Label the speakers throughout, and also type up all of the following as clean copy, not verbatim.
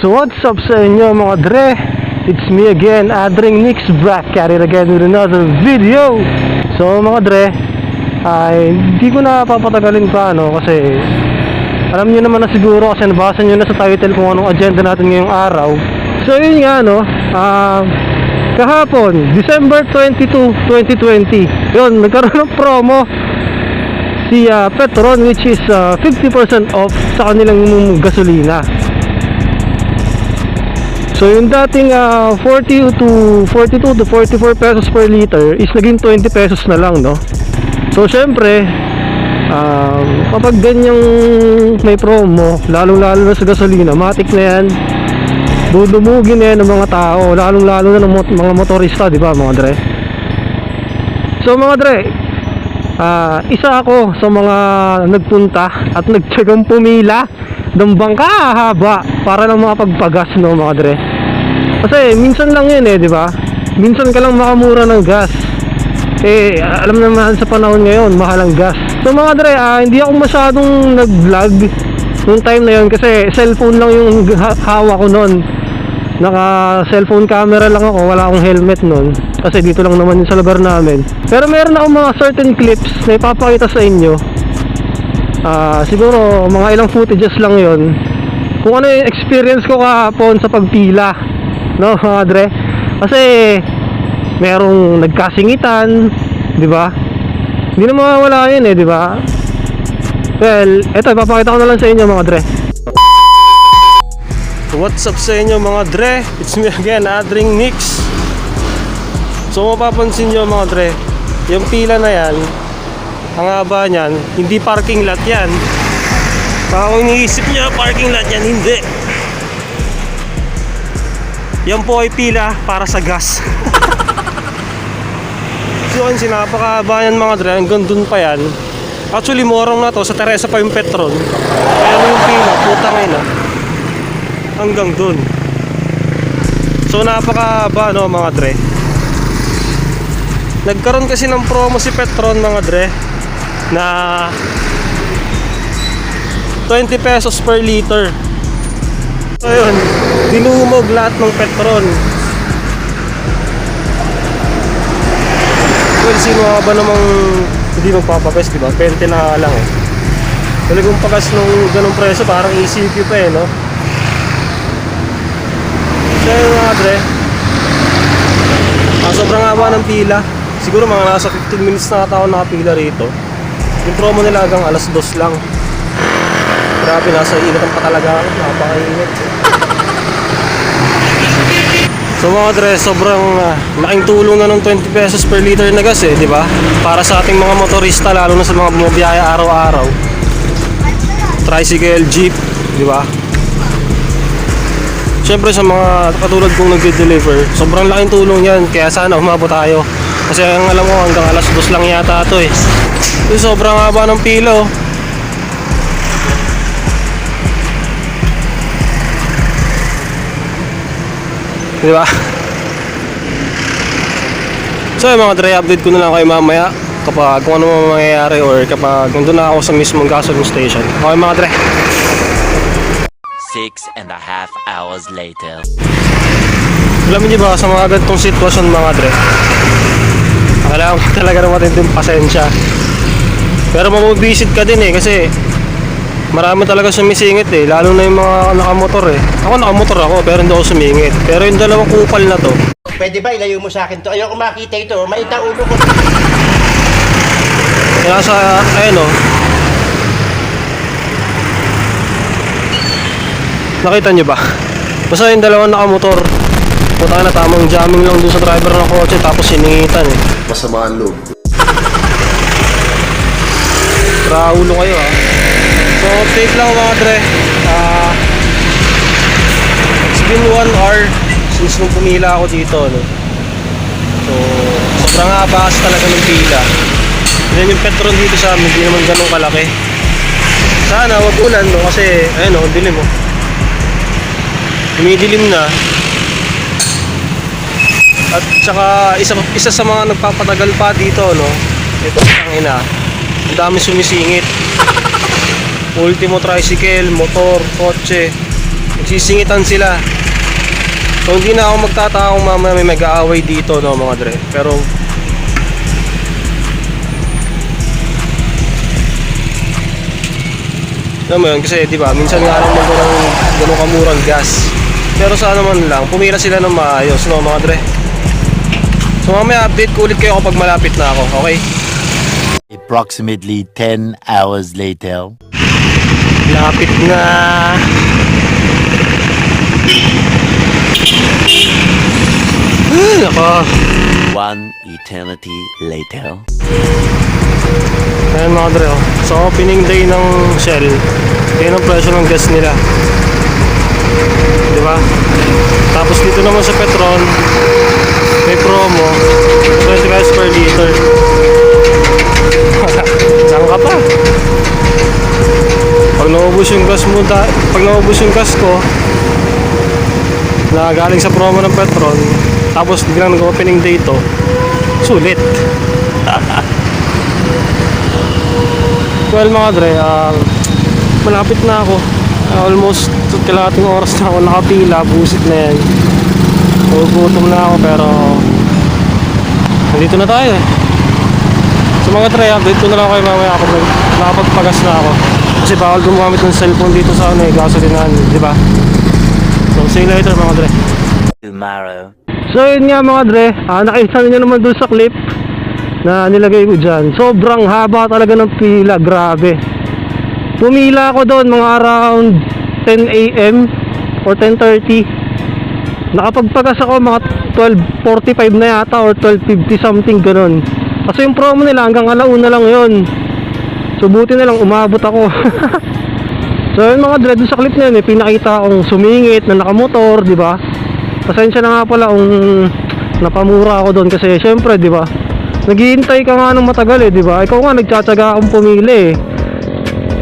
Speaker 1: So what's up sa inyo mga dre? It's me again, Adring Nix, back at it again with another video. So mga dre, ay hindi ko na papatagalin pa kasi alam niyo naman na siguro kasi nabasa niyo na sa title kung anong agenda natin ngayong araw. So yun nga kahapon, December 22, 2020, yun, nagkaroon ng promo si Petron, which is 50% off sa kanilang gasolina. So yung dating 42 to 44 pesos per liter is naging 20 pesos na lang, no? So syempre kapag ganyang may promo, lalo na sa gasolina, matik na yan, dudumugin na yan ng mga tao, lalo na ng mga motorista, di ba mga dre? So mga dre, isa ako sa mga nagpunta at nagtsagang pumila ng bangka haba para lang makapagpagas, no mga dre? Kasi minsan lang yun di ba? Minsan ka lang makamura ng gas. Alam naman sa panahon ngayon, mahal ang gas. So mga dre, hindi ako masyadong nag-vlog noong time na yun kasi cellphone lang yung hawak ko noon. Naka cellphone camera lang ako, wala akong helmet noon kasi dito lang naman yun sa lugar namin. Pero meron akong mga certain clips na ipapakita sa inyo. Siguro mga ilang footages lang yun kung ano yung experience ko kahapon sa pagpila, no mga dre? Kasi merong nagkasingitan, di ba? Hindi na mawawala yun di ba? Well, eto ipapakita ko na lang sa inyo mga dre. What's up sa inyo mga dre? It's me again, Adring Nix. So mapapansin nyo mga dre, yung pila na yan, ang haba niyan, hindi parking lot yan. Kung iniisip nyo parking lot yan, hindi. Yan po ay pila para sa gas. So yun, sinapakahaba yan mga dre, hanggang dun pa yan. Actually morong na to, sa Teresa pa yung Petron. Kaya yung pila, puta ngayon hanggang dun. So napakahaba mga dre. Nagkaroon kasi ng promo si Petron mga dre na 20 pesos per liter. So yun, dinumog lahat ng Petron. Well, sino ba namang hindi magpapapes, diba? 20 na lang Talagang pagas nung ganong presyo, parang ECQ pa no? So yun mga dre, sobrang haba ng pila. Siguro mga nasa 15 minutes na ako nakapila rito. Yung promo nila hanggang alas 2 lang. Grabe, nasa inatan pa talaga ako. Napakainit. So mga dre, sobrang laking tulong na ng 20 pesos per liter na gas di ba? Para sa ating mga motorista, lalo na sa mga bumabiyaya araw-araw. Tricycle, jeep, di ba? Siyempre sa mga katulad kong nagde-deliver, sobrang laking tulong yan. Kaya sana umabot tayo. Kasi ang alam ko hanggang alas 2 lang yata ito So, sobrang haba ng pila Diba? So mga dre, update ko na lang kayo mamaya kapag kung ano mangyayari or kapag nandun na ako sa mismong gasoline station. Okay mga dre,
Speaker 2: 6.5 hours later.
Speaker 1: alam niyo ba sa mga ganitong sitwasyon mga dre, kailangan ko talaga ng matinding pasensya. Pero mabubisit ka din kasi marami talaga sumisingit lalo na yung mga nakamotor Ako nakamotor ako pero hindi ako sumingit. Pero yung dalawang kupal na to,
Speaker 3: pwede ba ilayo mo sa akin to? Ayoko makita ito, maita ulo ko.
Speaker 1: kaya sa nakita nyo ba? Basta yung dalawang nakamotor, puta na, tamang jamming lang dun sa driver ng kotse tapos siningitan
Speaker 4: Masama ang loob.
Speaker 1: Raulo kayo So update lang mga dre, it's been 1 hour since nung pumila ako dito So sobrang haba talaga ng pila. Yan yung Petron dito sa amin, hindi naman ganun kalaki. Sana wag ulan kasi dilim Dumidilim na. At saka isa sa mga nagpapatagal pa dito ito ang dami sumisingit. Ultimo tricycle, motor, kotse,
Speaker 4: Sisingitan sila. So hindi na ako magtataong mamaya may mag-aaway dito, no mga dre. Pero alam mo yun, kasi di ba minsan nga lang ganun kamurang gas. Pero sa naman lang, pumila sila ng maayos, no mga dre. So mamaya update ko ulit kayo kapag malapit na ako, okay?
Speaker 2: Approximately 10 hours later.
Speaker 4: Lapit na. Nako.
Speaker 2: One eternity later.
Speaker 4: Ayan mga dre, oh. Sa opening day ng Shell, yan ang presyo ng gas nila. Diba? Tapos dito naman sa Petron, may promo, 20 pesos per liter. Saan ka pa? Pag naubos yung gas mo, pag naubos yung gas ko, na galing sa promo ng Petron, tapos biglang nag-opening day to, sulit. Well mga dre, malapit na ako. Almost kalahating oras na ako nakapila, busit na yan. Gugutom na ako pero nandito na tayo eh. So mga dre, update ko na lang kayo mamaya kapag nakapagpagas na ako. Kasi bawal gumamit ng cellphone dito sa gasolinahan, di ba? So see you later mga dre.
Speaker 2: Tomorrow.
Speaker 1: So yun nga mga dre, nakita niyo naman dun sa clip na nilagay ko dyan. Sobrang haba talaga ng pila, grabe. Pumila ako doon mga around 10 AM or 10:30. Nakapagpagas ako mga 12:45 na yata or 12:50 something ganun. Kasi yung promo nila hanggang alauna lang yun. So buti na lang umabot ako. So yun mga dre, dun sa clip na yun, pinakita akong sumingit na nakamotor, di ba? Pasensya na nga pala kung napamura ako doon kasi syempre, di ba? Naghihintay ka nga ng matagal eh, di ba? Ikaw nga nagtsatsaga akong pumili eh.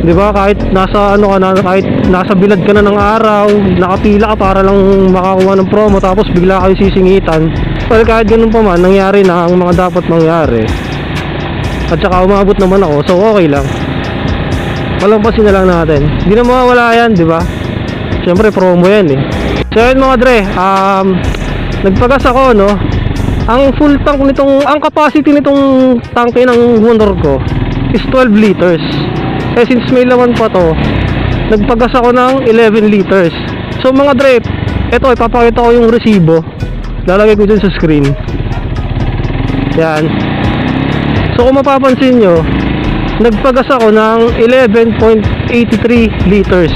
Speaker 1: Di ba? Kahit nasa ano ka na, kahit nasa bilad ka na ng araw, nakapila ka para lang makakuha ng promo tapos bigla kayo sisingitan. Well, kahit ganun pa man, nangyari na ang mga dapat mangyari. At saka umabot naman ako, so okay lang. Malampasin na lang natin. Hindi na mawawala yan, di ba? Siyempre promo yan eh. So yun mga dre, nagpagas ako, no? Ang full tank nitong, ang capacity nitong tangke ng motor ko is 12 liters. Eh since may laman pa to, nagpagas ako ng 11 liters. So mga dre, eto ipapakita ko yung resibo. Lalagay ko dyan sa screen. Yan. So kung mapapansin nyo, nagpagas ako ng 11.83 liters.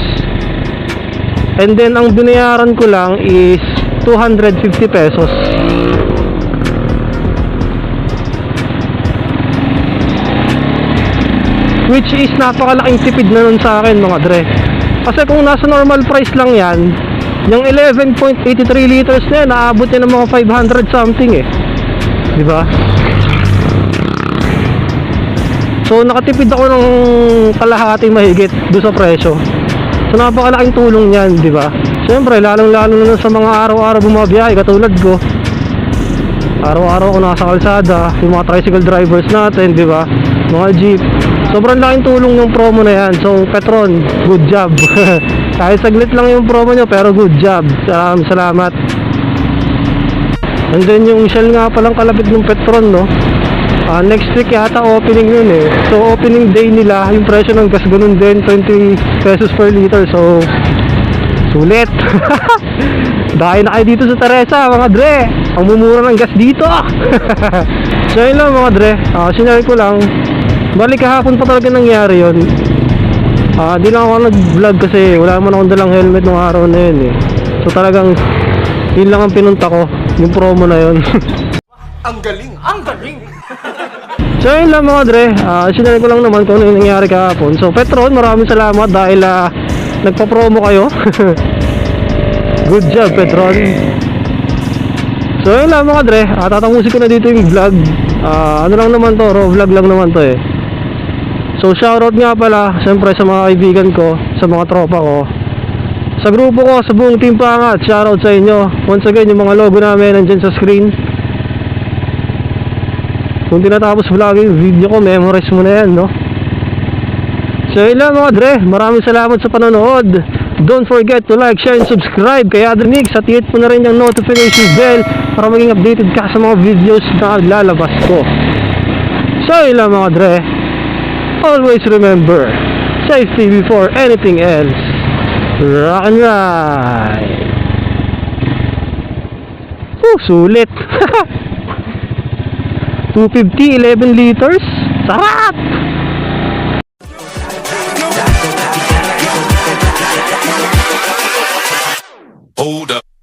Speaker 1: And then ang binayaran ko lang is 250 pesos. Which is napakalaking tipid na nun sa akin mga dre. Kasi kung nasa normal price lang yan, yung 11.83 liters na yan, naabot yan ng mga 500 something eh. Diba? So nakatipid ako ng kalahating mahigit doon sa presyo. So napakalaking tulong yan, diba? Siyempre, lalong-lalo na sa mga araw-araw bumabiyahe katulad ko. Araw-araw ako nasa kalsada, yung mga tricycle drivers natin, diba? Mga jeep. Sobrang laking tulong yung promo na yan. So Petron, good job. Kahit saglit lang yung promo nyo, pero good job. Salamat. And then yung Shell nga palang kalapit ng Petron, no? Next week yata opening yun eh. So opening day nila, yung presyo ng gas ganun din, 20 pesos per liter. So sulit. Dahil na kayo dito sa Teresa mga dre, ang mumura ng gas dito. So yun lang mga dre, sinari ko lang. Balik kahapon pa talaga nangyari yun. Di lang ako nag-vlog kasi wala man akong dalang helmet nung araw na yun eh. So talagang yun lang ang pinunta ko, yung promo na yun.
Speaker 3: Ang galing! Ang galing!
Speaker 1: So yun lang mga dre, sinare ko lang naman kung ano yung nangyari kahapon. So Petron, maraming salamat dahil nagpa-promo kayo. Good job Petron. So yun lang mga dre, tatapusin ko na dito yung vlog. Ano lang naman to, raw vlog lang naman to eh. So shoutout nga pala siyempre sa mga kaibigan ko, sa mga tropa ko, sa grupo ko, sa buong team Pangat. Shoutout sa inyo. Once again, yung mga logo namin nandyan sa screen. Kung tinatapos vlogging video ko, memorize mo na yan, no? So yun lang mga dre, maraming salamat sa panonood. Don't forget to like, share, and subscribe kay Adrenix at hit mo na rin yung notification bell para maging updated ka sa mga videos na lalabas ko. So yun lang mga dre, always remember, safety before anything else. Rock and ride! Sulit! 250, 11 liters? Sarap!
Speaker 5: Hold up.